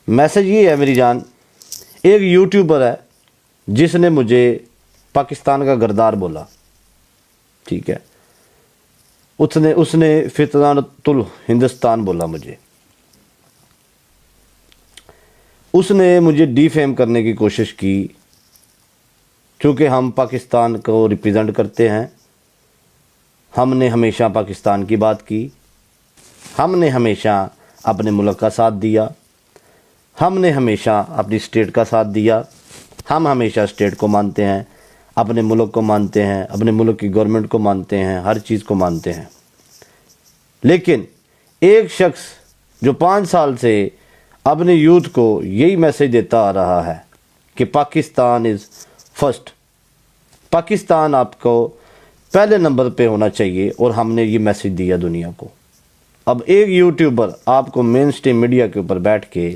Message ये है मेरी जान, एक यूट्यूबर है जिसने मुझे पाकिस्तान का गद्दार बोला, ठीक है, उसने फितनातुल हिंदुस्तान बोला मुझे, उसने मुझे डिफेम करने की कोशिश की। क्योंकि हम पाकिस्तान को रिप्रेजेंट करते हैं, हमने हमेशा पाकिस्तान की बात की, हमने हमेशा अपने मुल्क का साथ दिया, हमने हमेशा अपनी स्टेट का साथ दिया, हम हमेशा स्टेट को मानते हैं, अपने मुल्क को मानते हैं, अपने मुल्क की गवर्नमेंट को मानते हैं, हर चीज़ को मानते हैं। लेकिन एक शख्स जो 5 साल से अपने यूथ को यही मैसेज देता आ रहा है कि पाकिस्तान इज़ फर्स्ट, पाकिस्तान आपको पहले नंबर पे होना चाहिए, और हमने ये मैसेज दिया दुनिया को। अब एक यूट्यूबर आपको मेन स्ट्रीम मीडिया के ऊपर बैठ के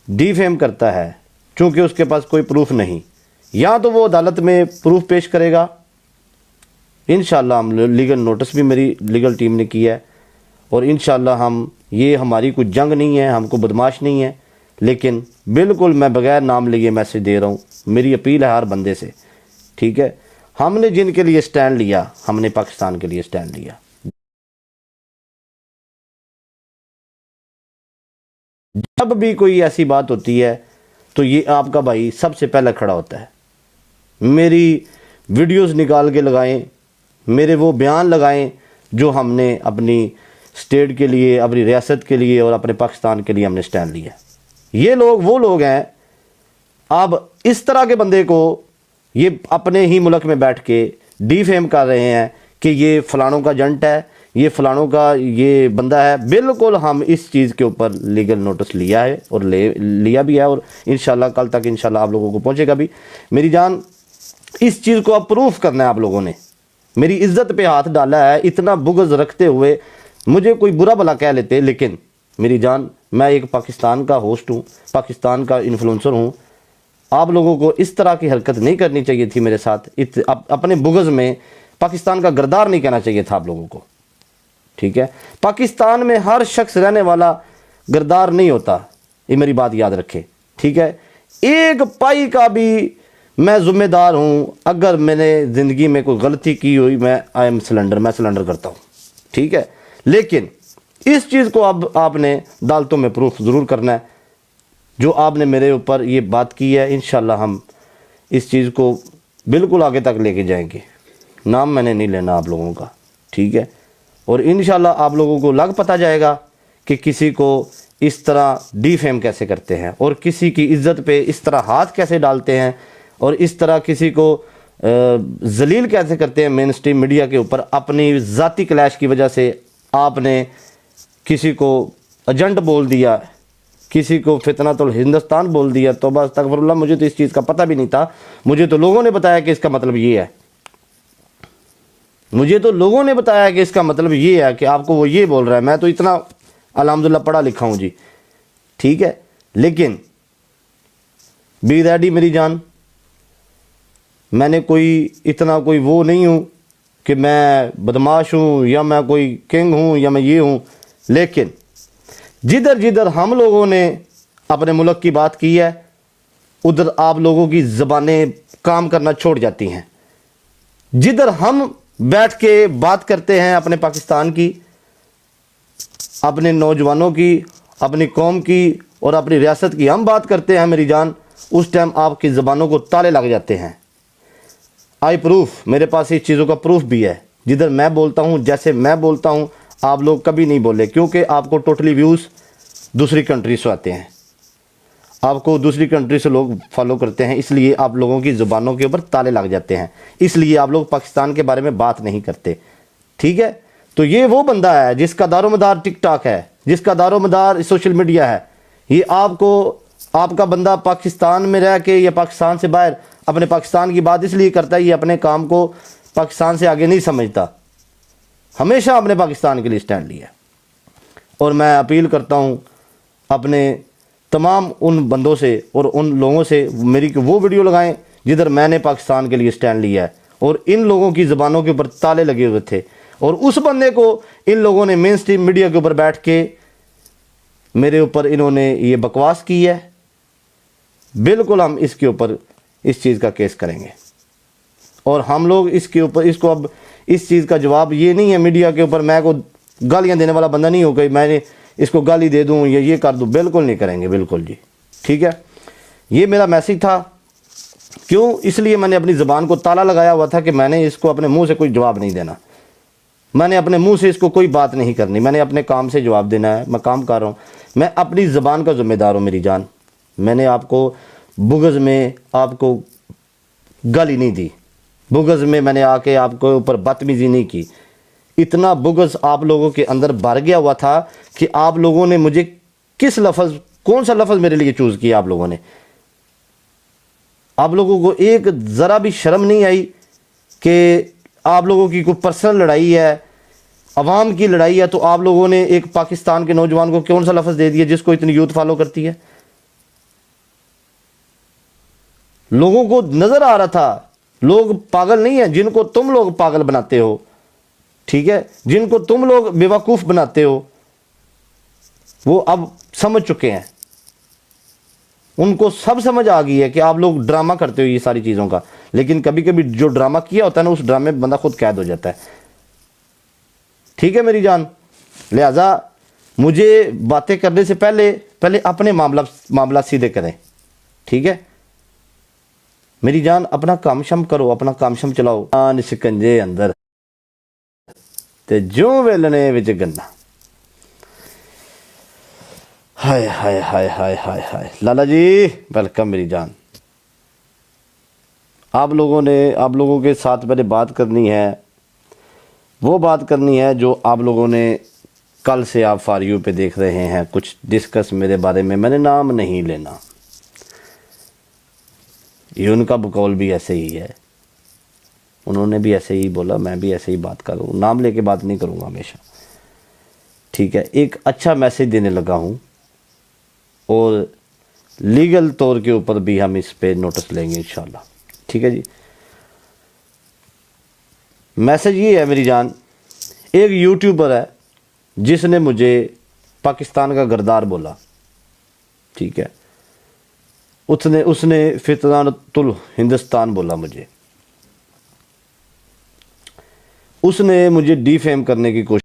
डिफेम करता है, चूँकि उसके पास कोई प्रूफ नहीं, या तो वो अदालत में प्रूफ पेश करेगा, इंशाल्लाह हम लीगल नोटिस भी मेरी लीगल टीम ने किया है, और इंशाल्लाह हम, ये हमारी कोई जंग नहीं है, हमको बदमाश नहीं है, लेकिन बिल्कुल मैं बगैर नाम लिए मैसेज दे रहा हूँ। मेरी अपील है हर बंदे से, ठीक है, हमने जिनके लिए स्टैंड लिया, हमने पाकिस्तान के लिए स्टैंड लिया। जब भी कोई ऐसी बात होती है तो ये आपका भाई सबसे पहले खड़ा होता है। मेरी वीडियोस निकाल के लगाएं, मेरे वो बयान लगाएं जो हमने अपनी स्टेट के लिए, अपनी रियासत के लिए और अपने पाकिस्तान के लिए हमने स्टैंड लिया। ये लोग वो लोग हैं, अब इस तरह के बंदे को ये अपने ही मुल्क में बैठ के डिफेम कर रहे हैं कि ये फलानों का एजेंट है, ये फलानों का ये बंदा है। बिल्कुल हम इस चीज़ के ऊपर लीगल नोटिस लिया है और लिया भी है, और इंशाल्लाह कल तक इंशाल्लाह आप लोगों को पहुंचेगा भी। मेरी जान, इस चीज़ को अप्रूव करना है आप लोगों ने। मेरी इज्जत पे हाथ डाला है, इतना बुग़्ज़ रखते हुए मुझे कोई बुरा भला कह लेते, लेकिन मेरी जान, मैं एक पाकिस्तान का होस्ट हूँ, पाकिस्तान का इन्फ्लुएंसर हूँ। आप लोगों को इस तरह की हरकत नहीं करनी चाहिए थी मेरे साथ। अपने बुग़्ज़ में पाकिस्तान का गद्दार नहीं कहना चाहिए था आप लोगों को, ठीक है। पाकिस्तान में हर शख्स रहने वाला गद्दार नहीं होता, ये मेरी बात याद रखे, ठीक है। एक पाई का भी मैं ज़िम्मेदार हूँ। अगर मैंने ज़िंदगी में कोई गलती की हुई, मैं मैं सलेंडर करता हूँ, ठीक है। लेकिन इस चीज़ को अब आपने अदालतों में प्रूफ ज़रूर करना है। जो आपने मेरे ऊपर ये बात की है, इंशाल्लाह हम इस चीज़ को बिल्कुल आगे तक लेके जाएंगे। नाम मैंने नहीं लेना आप लोगों का, ठीक है। और इंशाल्लाह आप लोगों को लग पता जाएगा कि किसी को इस तरह डिफेम कैसे करते हैं, और किसी की इज्जत पे इस तरह हाथ कैसे डालते हैं, और इस तरह किसी को जलील कैसे करते हैं मेन स्ट्रीम मीडिया के ऊपर। अपनी ज़ाती क्लैश की वजह से आपने किसी को एजेंट बोल दिया, किसी को फितनातुल हिंदुस्तान बोल दिया। तौबा अस्तगफिरुल्लाह, मुझे तो इस चीज़ का पता भी नहीं था। मुझे तो लोगों ने बताया कि इसका मतलब ये है, मुझे तो लोगों ने बताया कि इसका मतलब ये है कि आपको वो ये बोल रहा है। मैं तो इतना अल्हम्दुलिल्लाह पढ़ा लिखा हूँ जी, ठीक है। लेकिन बी रेडी मेरी जान, मैंने कोई इतना कोई वो नहीं हूँ कि मैं बदमाश हूँ, या मैं कोई किंग हूँ, या मैं ये हूँ। लेकिन जिधर जिधर हम लोगों ने अपने मुल्क की बात की है, उधर आप लोगों की ज़बानें काम करना छोड़ जाती हैं। जिधर हम बैठ के बात करते हैं अपने पाकिस्तान की, अपने नौजवानों की, अपनी कौम की और अपनी रियासत की हम बात करते हैं मेरी जान, उस टाइम आपकी ज़बानों को ताले लग जाते हैं। आई प्रूफ, मेरे पास इस चीज़ों का प्रूफ भी है। जिधर मैं बोलता हूँ, जैसे मैं बोलता हूँ, आप लोग कभी नहीं बोले, क्योंकि आपको टोटली व्यूज़ दूसरी कंट्री से आते हैं, आपको दूसरी कंट्री से लोग फॉलो करते हैं, इसलिए आप लोगों की ज़ुबानों के ऊपर ताले लग जाते हैं, इसलिए आप लोग पाकिस्तान के बारे में बात नहीं करते, ठीक है। तो ये वो बंदा है जिसका दारोमदार टिकटॉक है, जिसका दारोमदार सोशल मीडिया है। ये आपको, आपका बंदा पाकिस्तान में रह के या पाकिस्तान से बाहर अपने पाकिस्तान की बात इसलिए करता है, ये अपने काम को पाकिस्तान से आगे नहीं समझता, हमेशा अपने पाकिस्तान के लिए स्टैंड लिया। और मैं अपील करता हूँ अपने तमाम उन बंदों से और उन लोगों से, मेरी वो वीडियो लगाएं जिधर मैंने पाकिस्तान के लिए स्टैंड लिया है। और इन लोगों की ज़बानों के ऊपर ताले लगे हुए थे, और उस बंदे को इन लोगों ने मेन स्ट्रीम मीडिया के ऊपर बैठ के میرے اوپر انہوں نے یہ بکواس کی ہے، بالکل ہم اس کے اوپر اس چیز کا کیس کریں گے، اور ہم لوگ اس کے اوپر اس کو اب اس چیز کا جواب یہ نہیں ہے میڈیا کے اوپر، میں کو گالیاں دینے والا بندہ نہیں ہو کہ میں نے اس کو گالی دے دوں یا یہ کر دوں، بالکل نہیں کریں گے، بالکل جی ٹھیک ہے۔ یہ میرا میسیج تھا، کیوں؟ اس لیے میں نے اپنی زبان کو تالا لگایا ہوا تھا کہ میں نے اس کو اپنے منہ سے کوئی جواب نہیں دینا، میں نے اپنے منہ سے اس کو کوئی بات نہیں کرنی، میں نے اپنے کام سے جواب دینا ہے، میں کام کر رہا ہوں، میں اپنی زبان کا ذمہ دار ہوں میری جان۔ میں نے آپ کو بغض میں آپ کو گالی نہیں دی، بغض میں میں نے آ کے آپ کو اوپر بدتمیزی نہیں کی، اتنا بغض آپ لوگوں کے اندر بھر گیا ہوا تھا کہ آپ لوگوں نے مجھے کس لفظ، کون سا لفظ میرے لیے چوز کیا آپ لوگوں نے؟ آپ لوگوں کو ایک ذرا بھی شرم نہیں آئی کہ آپ لوگوں کی کوئی پرسنل لڑائی ہے، عوام کی لڑائی ہے، تو آپ لوگوں نے ایک پاکستان کے نوجوان کو کون سا لفظ دے دیا جس کو اتنی یوتھ فالو کرتی ہے؟ لوگوں کو نظر آ رہا تھا، لوگ پاگل نہیں ہیں جن کو تم لوگ پاگل بناتے ہو، ٹھیک ہے، جن کو تم لوگ بیوقوف بناتے ہو، وہ اب سمجھ چکے ہیں، ان کو سب سمجھ آ گئی ہے کہ آپ لوگ ڈرامہ کرتے ہو یہ ساری چیزوں کا، لیکن کبھی کبھی جو ڈرامہ کیا ہوتا ہے نا اس ڈرامے میں بندہ خود قید ہو جاتا ہے، ٹھیک ہے میری جان۔ لہٰذا مجھے باتیں کرنے سے پہلے اپنے معاملات سیدھے کریں، ٹھیک ہے میری جان، اپنا کام شم کرو، اپنا کام شم چلاؤ، آن شکنجے اندر تے جو ویلنے وچ گنا، ہائے ہائے ہائے ہائے ہائے ہائے، لالا جی ویلکم میری جان۔ آپ لوگوں کے ساتھ میں نے بات کرنی ہے، وہ بات کرنی ہے جو آپ لوگوں نے کل سے آپ فار یو پہ دیکھ رہے ہیں، کچھ ڈسکس میرے بارے میں نے نام نہیں لینا، یہ ان کا بقول بھی ایسے ہی ہے، انہوں نے بھی ایسے ہی بولا، میں بھی ایسے ہی بات کروں، نام لے کے بات نہیں کروں گا ہمیشہ، ٹھیک ہے۔ ایک اچھا میسیج دینے لگا ہوں، اور لیگل طور کے اوپر بھی ہم اس پہ نوٹس لیں گے انشاءاللہ، ٹھیک ہے جی۔ میسیج یہ ہے میری جان، ایک یوٹیوبر ہے جس نے مجھے پاکستان کا غدار بولا، ٹھیک ہے، اس نے فتنۃ الہندوستان بولا مجھے، اس نے مجھے ڈی فیم کرنے کی کوشش